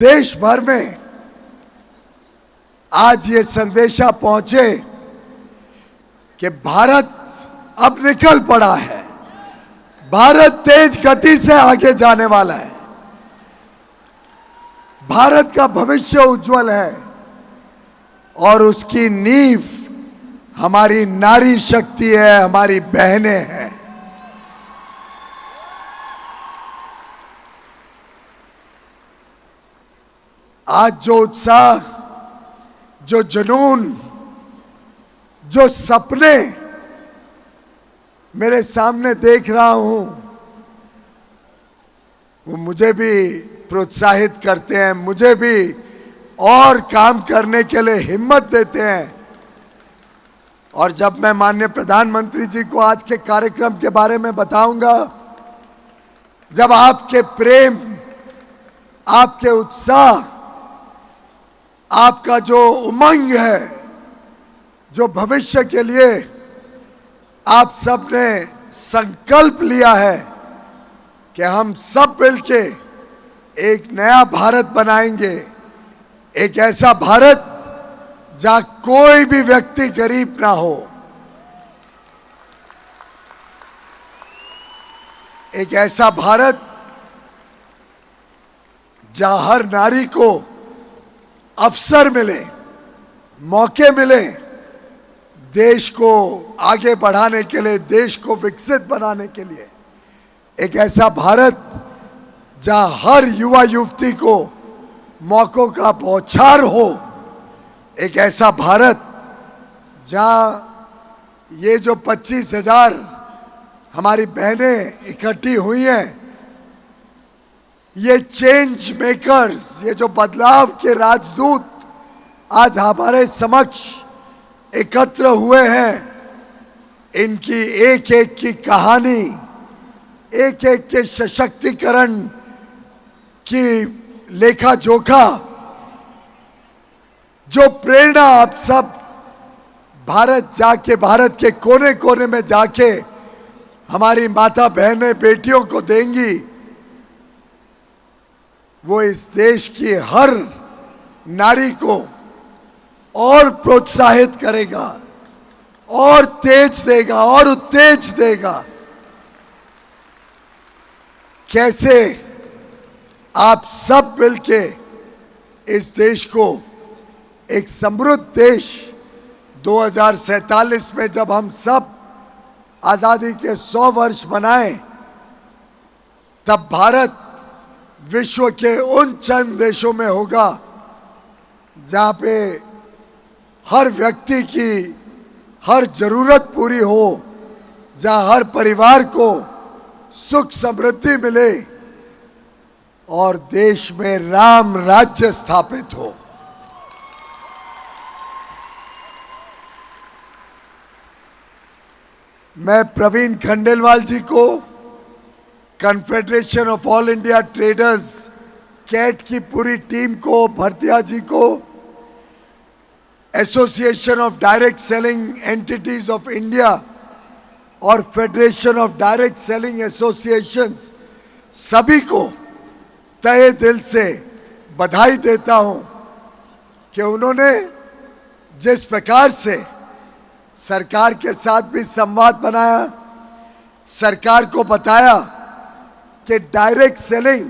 देश भर में आज ये संदेशा पहुंचे कि भारत अब निकल पड़ा है। भारत तेज गति से आगे जाने वाला है। भारत का भविष्य उज्जवल है और उसकी नींव हमारी नारी शक्ति है, हमारी बहनें हैं। आज जो उत्साह, जो जुनून, जो सपने मेरे सामने देख रहा हूं, वो मुझे भी प्रोत्साहित करते हैं, मुझे भी और काम करने के लिए हिम्मत देते हैं। और जब मैं माननीय प्रधानमंत्री जी को आज के कार्यक्रम के बारे में बताऊंगा, जब आपके प्रेम, आपके उत्साह, आपका जो उमंग है, जो भविष्य के लिए आप सब ने संकल्प लिया है कि हम सब मिलके एक नया भारत बनाएंगे, एक ऐसा भारत जहां कोई भी व्यक्ति गरीब ना हो, एक ऐसा भारत जहां हर नारी को अवसर मिले, मौके मिले, देश को आगे बढ़ाने के लिए, देश को विकसित बनाने के लिए। एक ऐसा भारत जहां हर युवा युवती को मौकों का बौछार हो। एक ऐसा भारत जहां ये जो 25,000 हमारी बहनें इकट्ठी हुई हैं, ये चेंज मेकर्स, ये जो बदलाव के राजदूत आज हमारे समक्ष एकत्र हुए हैं, इनकी एक एक की कहानी, एक एक के सशक्तिकरण की लेखा जोखा, जो प्रेरणा आप सब भारत के कोने कोने में जाके हमारी माता बहनें बेटियों को देंगी, वो इस देश की हर नारी को और प्रोत्साहित करेगा, और तेज देगा, और उत्तेज देगा। कैसे आप सब मिलके इस देश को एक समृद्ध देश 2047 में जब हम सब आजादी के 100 वर्ष मनाएं, तब भारत विश्व के उन चंद देशों में होगा जहां पे हर व्यक्ति की हर जरूरत पूरी हो, जहां हर परिवार को सुख समृद्धि मिले और देश में राम राज्य स्थापित हो। मैं प्रवीण खंडेलवाल जी को, confederation of all India traders CAIT की पूरी टीम को, भरतिया जी को, association of direct selling entities of India और federation of direct selling associations, सभी को तहे दिल से बधाई देता हूं कि उन्होंने जिस प्रकार से सरकार के साथ भी संवाद बनाया, सरकार को बताया कि डायरेक्ट सेलिंग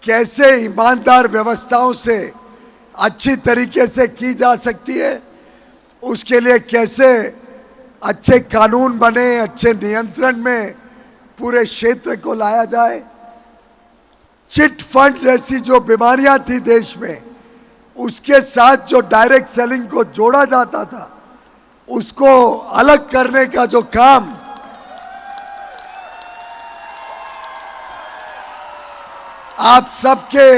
कैसे ईमानदार व्यवस्थाओं से अच्छी तरीके से की जा सकती है, उसके लिए कैसे अच्छे कानून बने, अच्छे नियंत्रण में पूरे क्षेत्र को लाया जाए। चिट फंड जैसी जो बीमारियां थी देश में, उसके साथ जो डायरेक्ट सेलिंग को जोड़ा जाता था, उसको अलग करने का जो काम आप सबके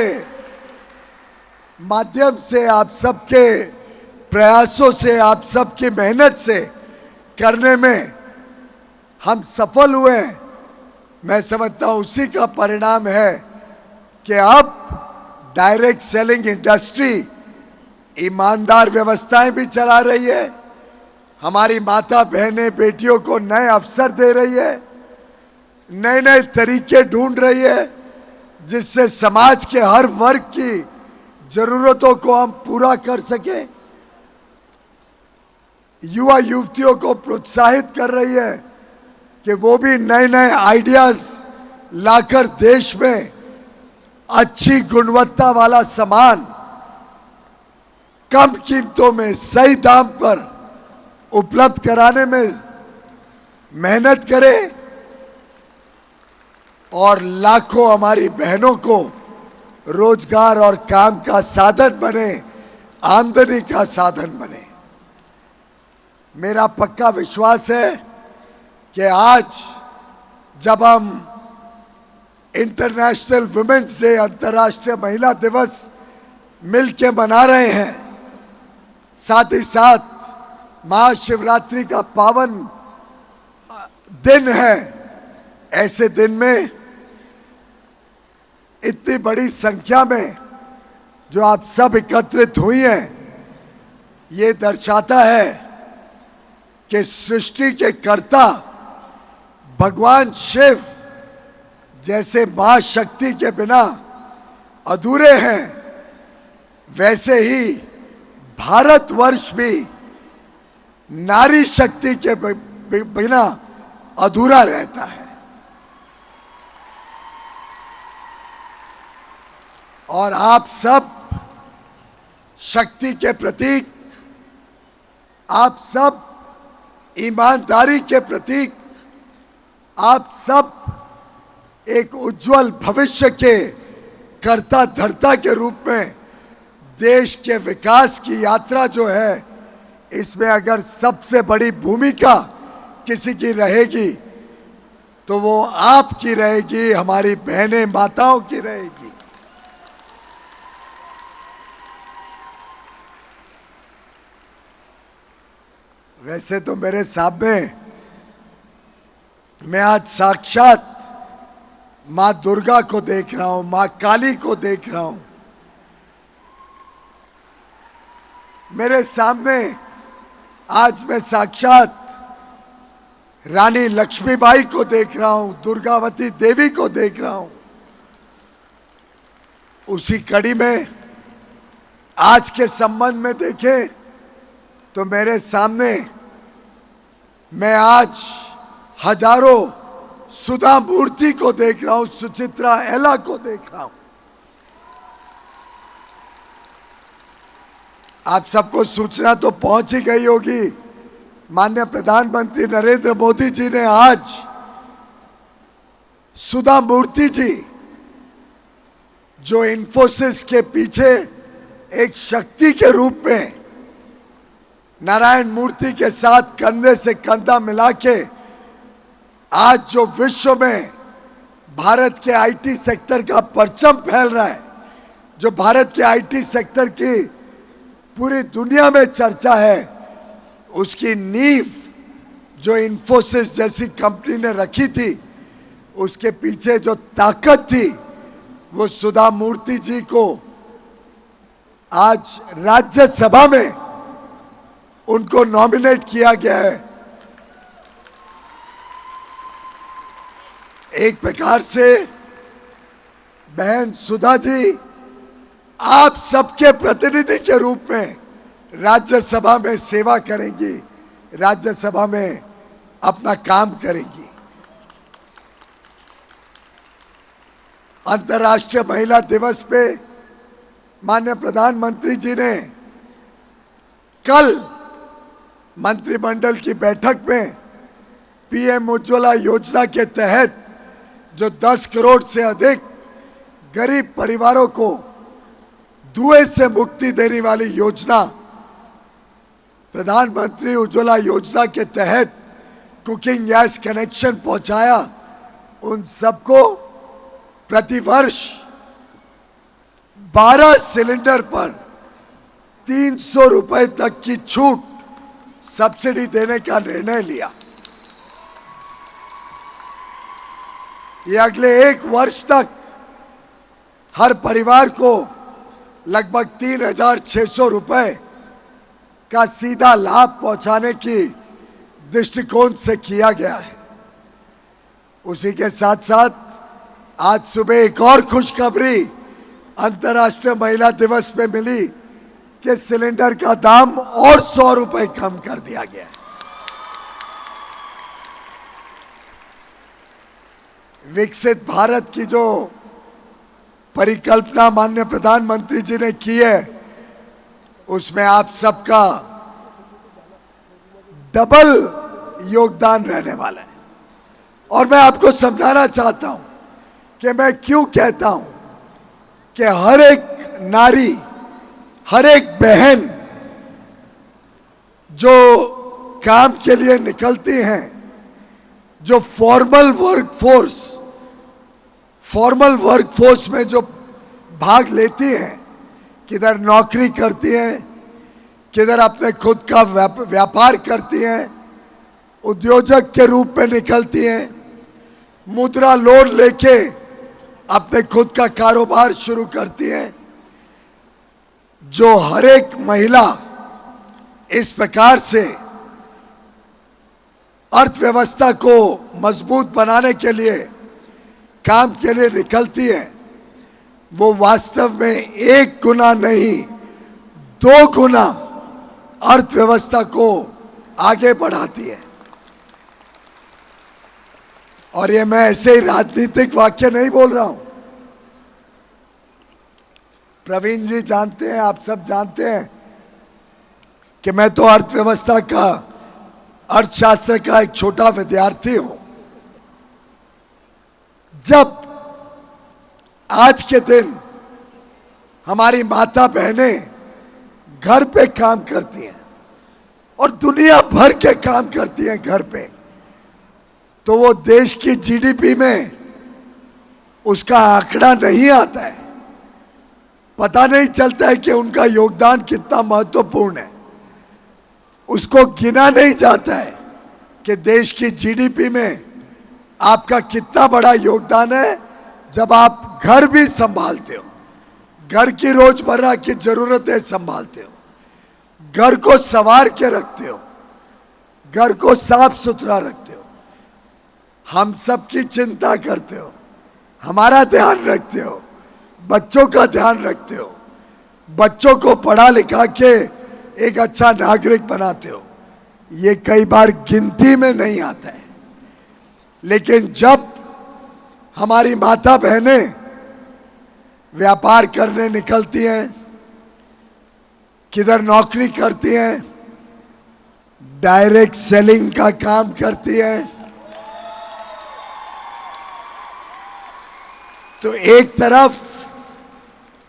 माध्यम से, आप सबके प्रयासों से, आप सबकी मेहनत से करने में हम सफल हुए हैं। मैं समझता हूं उसी का परिणाम है कि अब डायरेक्ट सेलिंग इंडस्ट्री ईमानदार व्यवस्थाएं भी चला रही है, हमारी माता बहनें बेटियों को नए अवसर दे रही है, नए नए तरीके ढूंढ रही है, जिससे समाज के हर वर्ग की जरूरतों को हम पूरा कर सकें। युवा युवतियों को प्रोत्साहित कर रही है कि वो भी नए नए आइडियाज लाकर देश में अच्छी गुणवत्ता वाला सामान कम कीमतों में सही दाम पर उपलब्ध कराने में मेहनत करे और लाखों हमारी बहनों को रोजगार और काम का साधन बने, आमदनी का साधन बने। मेरा पक्का विश्वास है कि आज जब हम इंटरनेशनल वुमेन्स डे, अंतर्राष्ट्रीय महिला दिवस मिलके मना रहे हैं, साथ ही साथ महाशिवरात्रि का पावन दिन है, ऐसे दिन में इतनी बड़ी संख्या में जो आप सब एकत्रित हुई हैं, ये दर्शाता है कि सृष्टि के कर्ता भगवान शिव जैसे मां शक्ति के बिना अधूरे हैं, वैसे ही भारतवर्ष भी नारी शक्ति के बिना अधूरा रहता है। और आप सब शक्ति के प्रतीक, आप सब ईमानदारी के प्रतीक, आप सब एक उज्जवल भविष्य के कर्ता धर्ता के रूप में देश के विकास की यात्रा जो है, इसमें अगर सबसे बड़ी भूमिका किसी की रहेगी तो वो आपकी रहेगी, हमारी बहनें माताओं की रहेगी। वैसे तो मेरे सामने मैं आज साक्षात मां दुर्गा को देख रहा हूं, मां काली को देख रहा हूं। मेरे सामने आज मैं साक्षात रानी लक्ष्मीबाई को देख रहा हूं, दुर्गावती देवी को देख रहा हूं। उसी कड़ी में आज के संबंध में देखें तो मेरे सामने मैं आज हजारों सुधा मूर्ति को देख रहा हूं, सुचित्रा एला को देख रहा हूं। आप सबको सूचना तो पहुंच ही गई होगी, माननीय प्रधानमंत्री नरेंद्र मोदी जी ने आज सुधा मूर्ति जी, जो इन्फोसिस के पीछे एक शक्ति के रूप में नारायण मूर्ति के साथ कंधे से कंधा मिला के आज जो विश्व में भारत के आईटी सेक्टर का परचम फैल रहा है, जो भारत के आईटी सेक्टर की पूरी दुनिया में चर्चा है, उसकी नींव जो इन्फोसिस जैसी कंपनी ने रखी थी, उसके पीछे जो ताकत थी, वो सुधा मूर्ति जी को आज राज्यसभा में उनको नॉमिनेट किया गया है। एक प्रकार से बहन सुधा जी आप सबके प्रतिनिधि के रूप में राज्यसभा में सेवा करेंगी, राज्यसभा में अपना काम करेंगी। अंतर्राष्ट्रीय महिला दिवस पे माननीय प्रधानमंत्री जी ने कल मंत्रिमंडल की बैठक में पीएम उज्ज्वला योजना के तहत जो 10 करोड़ से अधिक गरीब परिवारों को धुएं से मुक्ति देने वाली योजना, प्रधानमंत्री उज्ज्वला योजना के तहत कुकिंग गैस कनेक्शन पहुंचाया, उन सबको प्रतिवर्ष 12 सिलेंडर पर 300 रुपए तक की छूट, सब्सिडी देने का निर्णय लिया। ये अगले 1 वर्ष तक हर परिवार को लगभग 3,600 रुपए का सीधा लाभ पहुंचाने की दृष्टिकोण से किया गया है। उसी के साथ साथ आज सुबह एक और खुशखबरी अंतर्राष्ट्रीय महिला दिवस पे मिली कि सिलेंडर का दाम और 100 रुपए कम कर दिया गया है। विकसित भारत की जो परिकल्पना माननीय प्रधानमंत्री जी ने की है, उसमें आप सबका डबल योगदान रहने वाला है। और मैं आपको समझाना चाहता हूं कि मैं क्यों कहता हूं कि हर एक नारी, हर एक बहन जो काम के लिए निकलती हैं, जो फॉर्मल वर्कफोर्स में जो भाग लेती हैं, किधर नौकरी करती हैं, किधर अपने खुद का व्यापार करती हैं, उद्योजक के रूप में निकलती हैं, मुद्रा लोन लेके अपने खुद का कारोबार शुरू करती हैं, जो हर एक महिला इस प्रकार से अर्थव्यवस्था को मजबूत बनाने के लिए काम के लिए निकलती है, वो वास्तव में 1 गुना नहीं 2 गुना अर्थव्यवस्था को आगे बढ़ाती है। और ये मैं ऐसे ही राजनीतिक वाक्य नहीं बोल रहा हूं। प्रवीण जी जानते हैं, आप सब जानते हैं कि मैं तो अर्थव्यवस्था का, अर्थशास्त्र का एक छोटा विद्यार्थी हूं। जब आज के दिन हमारी माता बहनें घर पे काम करती हैं और दुनिया भर के काम करती हैं घर पे, तो वो देश की जीडीपी में उसका आंकड़ा नहीं आता है। पता नहीं चलता है कि उनका योगदान कितना महत्वपूर्ण है। उसको गिना नहीं जाता है कि देश की जीडीपी में आपका कितना बड़ा योगदान है जब आप घर भी संभालते हो, घर की रोजमर्रा की जरूरतें संभालते हो, घर को संवार के रखते हो, घर को साफ सुथरा रखते हो, हम सबकी चिंता करते हो, हमारा ध्यान रखते हो, बच्चों का ध्यान रखते हो, बच्चों को पढ़ा लिखा के एक अच्छा नागरिक बनाते हो। ये कई बार गिनती में नहीं आता है। लेकिन जब हमारी माता बहनें व्यापार करने निकलती हैं, किधर नौकरी करती हैं, डायरेक्ट सेलिंग का काम करती हैं, तो एक तरफ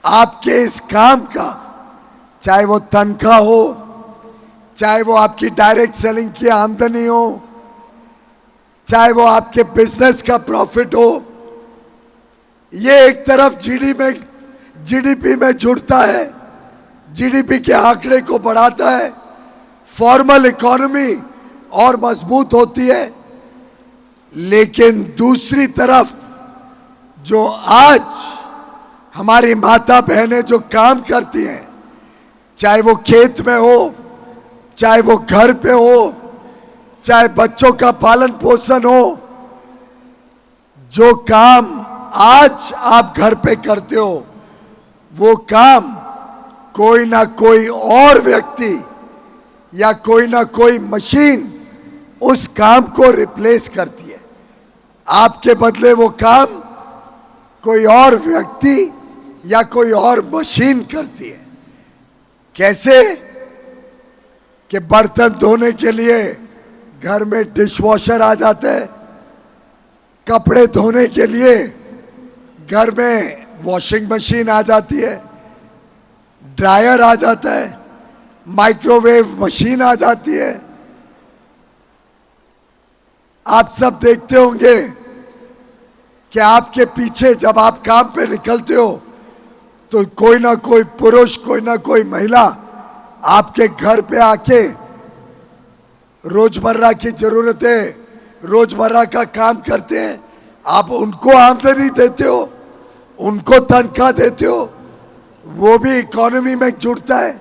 आपके इस काम का, चाहे वो तनख्वाह हो, चाहे वो आपकी डायरेक्ट सेलिंग की आमदनी हो, चाहे वो आपके बिजनेस का प्रॉफिट हो, ये एक तरफ जीडीपी में जुड़ता है, जीडीपी के आंकड़े को बढ़ाता है, फॉर्मल इकोनॉमी और मजबूत होती है। लेकिन दूसरी तरफ जो आज हमारी माता बहनें जो काम करती हैं, चाहे वो खेत में हो, चाहे वो घर पे हो, चाहे बच्चों का पालन पोषण हो, जो काम आज आप घर पे करते हो, वो काम कोई ना कोई और व्यक्ति या कोई ना कोई मशीन उस काम को रिप्लेस करती है। आपके बदले वो काम कोई और व्यक्ति या कोई और मशीन करती है। कैसे कि बर्तन धोने के लिए घर में डिशवॉशर आ जाते हैं, कपड़े धोने के लिए घर में वॉशिंग मशीन आ जाती है, ड्रायर आ जाता है, माइक्रोवेव मशीन आ जाती है। आप सब देखते होंगे कि आपके पीछे जब आप काम पे निकलते हो तो कोई ना कोई पुरुष, कोई ना कोई महिला आपके घर पे आके रोजमर्रा की जरूरतें, रोजमर्रा का काम करते हैं। आप उनको आमदनी देते हो, उनको तनख्वाह देते हो, वो भी इकोनॉमी में जुड़ता है।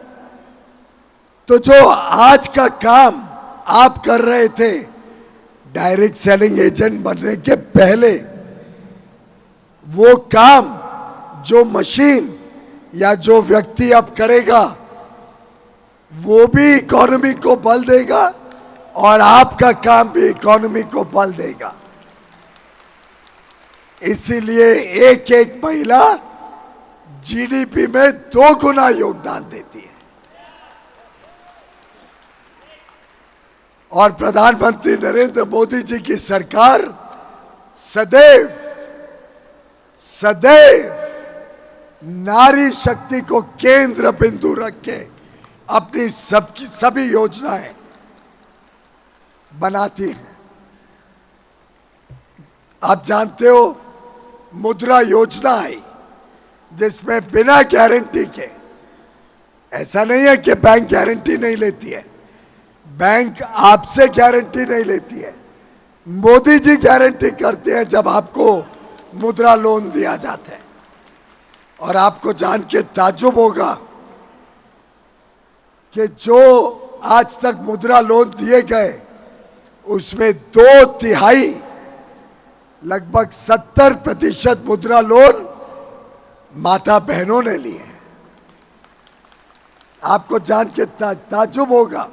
तो जो आज का काम आप कर रहे थे डायरेक्ट सेलिंग एजेंट बनने के पहले, वो काम जो मशीन या जो व्यक्ति अब करेगा वो भी इकोनॉमी को बल देगा और आपका काम भी इकोनॉमी को बल देगा। इसीलिए एक एक महिला जीडीपी में 2 गुना योगदान देती है। और प्रधानमंत्री नरेंद्र मोदी जी की सरकार सदैव सदैव नारी शक्ति को केंद्र बिंदु रख के अपनी सभी योजनाएं बनाती हैं। आप जानते हो मुद्रा योजना आई जिसमें बिना गारंटी के, ऐसा नहीं है कि बैंक गारंटी नहीं लेती है, बैंक आपसे गारंटी नहीं लेती है, मोदी जी गारंटी करते हैं जब आपको मुद्रा लोन दिया जाता है। और आपको जान के ताज्जुब होगा कि जो आज तक मुद्रा लोन दिए गए उसमें 2/3 लगभग 70% मुद्रा लोन माता बहनों ने लिए हैं। आपको जान के ताज्जुब होगा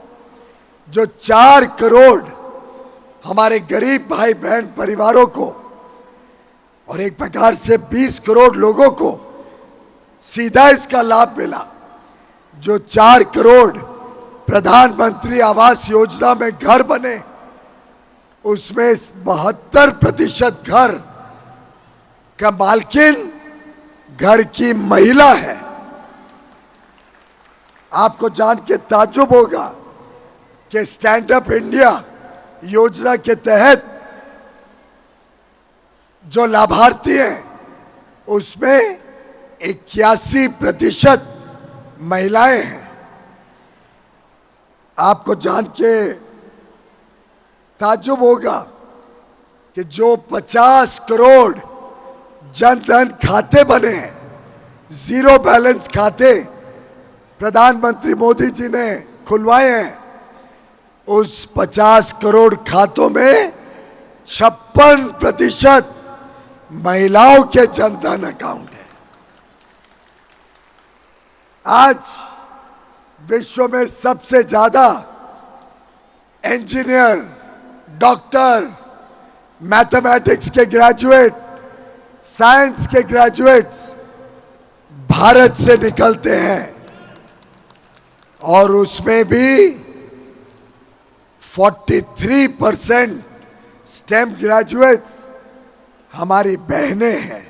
जो 4 करोड़ हमारे गरीब भाई बहन परिवारों को और एक प्रकार से 20 करोड़ लोगों को सीधा इसका लाभ मिला। जो 4 करोड़ प्रधानमंत्री आवास योजना में घर बने उसमें 72% घर का मालकिन घर की महिला है। आपको जान के ताज्जुब होगा कि स्टैंड अप इंडिया योजना के तहत जो लाभार्थी हैं उसमें 81% महिलाएं हैं। आपको जान के ताज्जुब होगा कि जो 50 करोड़ जन धन खाते बने हैं, जीरो बैलेंस खाते प्रधानमंत्री मोदी जी ने खुलवाए हैं, उस 50 करोड़ खातों में 56% महिलाओं के जनधन अकाउंट है। आज विश्व में सबसे ज्यादा इंजीनियर, डॉक्टर, मैथमेटिक्स के ग्रेजुएट, साइंस के ग्रेजुएट्स भारत से निकलते हैं और उसमें भी 43% स्टेम ग्रेजुएट्स हमारी बहनें हैं।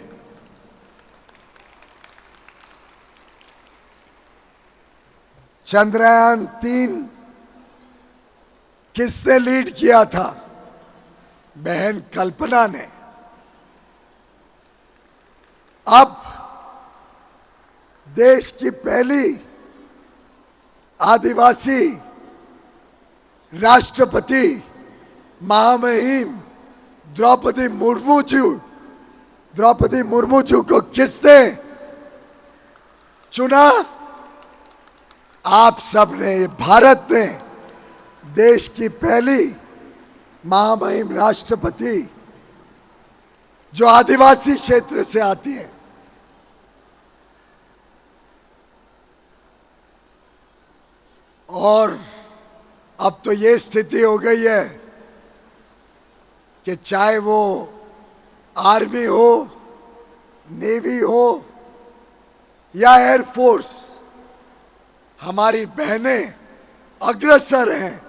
चंद्रयान 3 किसने लीड किया था? बहन कल्पना ने। अब देश की पहली आदिवासी राष्ट्रपति महामहिम द्रौपदी मुर्मू जी को किसने चुना? आप सबने, भारत ने देश की पहली महामहिम राष्ट्रपति जो आदिवासी क्षेत्र से आती है। और अब तो ये स्थिति हो गई है कि चाहे वो आर्मी हो, नेवी हो या एयरफोर्स, हमारी बहनें अग्रसर हैं।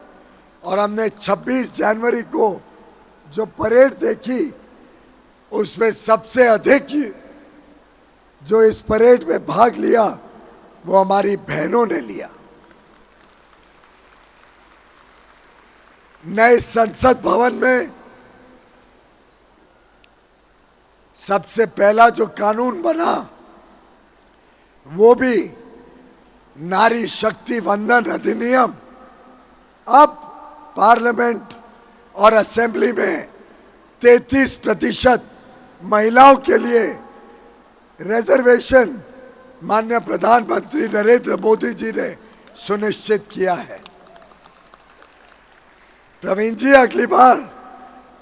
और हमने 26 जनवरी को जो परेड देखी उसमें सबसे अधिक जो इस परेड में भाग लिया वो हमारी बहनों ने लिया। नए संसद भवन में सबसे पहला जो कानून बना वो भी नारी शक्ति वंदन अधिनियम। अब पार्लियामेंट और असेंबली में 33% महिलाओं के लिए रिजर्वेशन माननीय प्रधानमंत्री नरेंद्र मोदी जी ने सुनिश्चित किया है। प्रवीण जी, अगली बार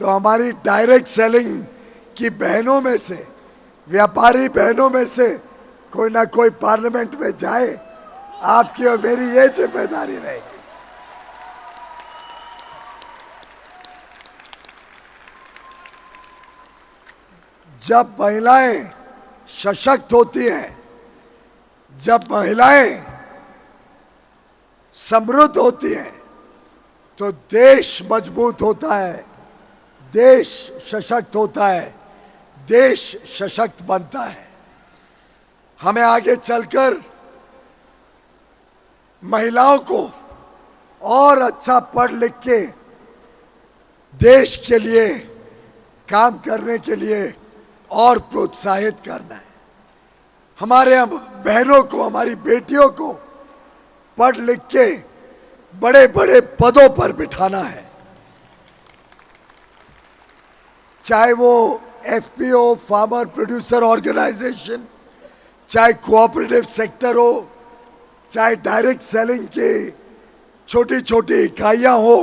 तो हमारी डायरेक्ट सेलिंग की बहनों में से, व्यापारी बहनों में से कोई ना कोई पार्लियामेंट में जाए, आपकी और मेरी ये जिम्मेदारी रहेगी। जब महिलाएं सशक्त होती हैं, जब महिलाएं समृद्ध होती हैं, तो देश मजबूत होता है, देश सशक्त होता है, देश सशक्त बनता है। हमें आगे चलकर महिलाओं को और अच्छा पढ़ लिख के देश के लिए काम करने के लिए और प्रोत्साहित करना है। हमारे बहनों को, हमारी बेटियों को पढ़ लिख के बड़े बड़े पदों पर बिठाना है, चाहे वो एफपीओ, फार्मर प्रोड्यूसर ऑर्गेनाइजेशन, चाहे कोऑपरेटिव सेक्टर हो, चाहे डायरेक्ट सेलिंग की छोटी छोटी इकाइयां हो।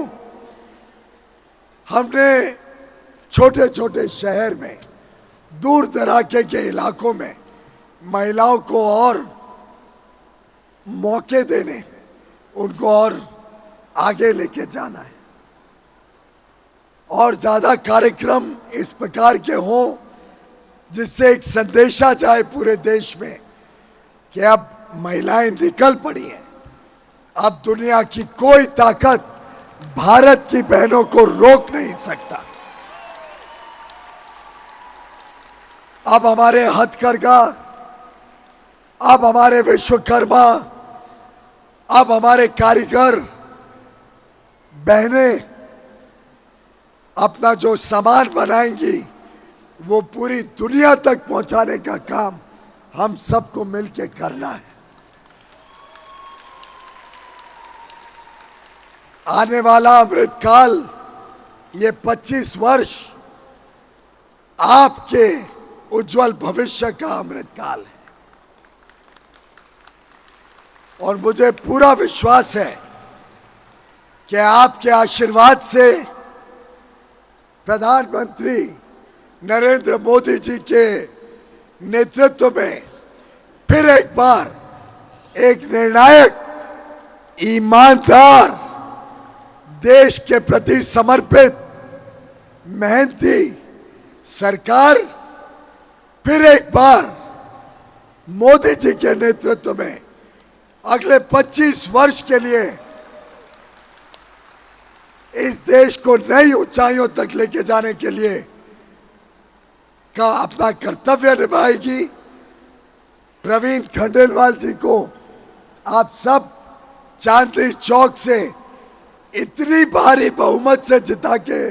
हमने छोटे छोटे शहर में, दूर दराके के इलाकों में महिलाओं को और मौके देने, उनको और आगे लेके जाना है। और ज्यादा कार्यक्रम इस प्रकार के हों जिससे एक संदेशा जाए पूरे देश में कि अब महिलाएं निकल पड़ी हैं, अब दुनिया की कोई ताकत भारत की बहनों को रोक नहीं सकता। अब हमारे हथकरघा, अब हमारे विश्वकर्मा, अब हमारे कारीगर बहनें अपना जो सामान बनाएंगी वो पूरी दुनिया तक पहुंचाने का काम हम सबको मिलकर करना है। आने वाला अमृतकाल, ये 25 वर्ष आपके उज्जवल भविष्य का अमृतकाल है। और मुझे पूरा विश्वास है कि आपके आशीर्वाद से प्रधानमंत्री नरेंद्र मोदी जी के नेतृत्व में फिर एक बार एक निर्णायक, ईमानदार, देश के प्रति समर्पित, मेहनती सरकार फिर एक बार मोदी जी के नेतृत्व में अगले 25 वर्ष के लिए इस देश को नई ऊंचाइयों तक लेके जाने के लिए का अपना कर्तव्य निभाएगी। प्रवीण खंडेलवाल जी को आप सब चांदनी चौक से इतनी भारी बहुमत से जिता के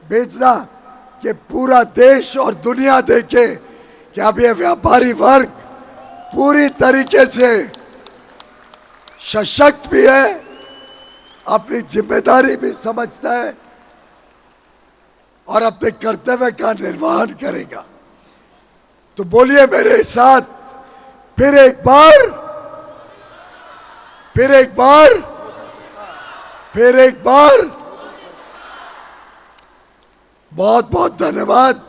भेजना कि पूरा देश और दुनिया देखे कि अब ये व्यापारी वर्ग पूरी तरीके से सशक्त भी है, अपनी जिम्मेदारी भी समझता है और अपने कर्तव्य का निर्वहन करेगा। तो बोलिए मेरे साथ, फिर एक बार, फिर एक बार, फिर एक बार। बहुत बहुत धन्यवाद।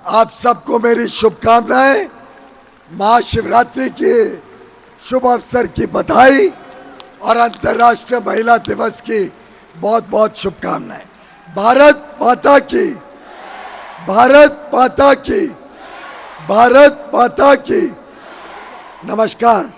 आप सबको मेरी शुभकामनाएं। महाशिवरात्रि के शुभ अवसर की बधाई और अंतर्राष्ट्रीय महिला दिवस की बहुत बहुत शुभकामनाएं। भारत माता की, भारत माता की, भारत माता की। नमस्कार।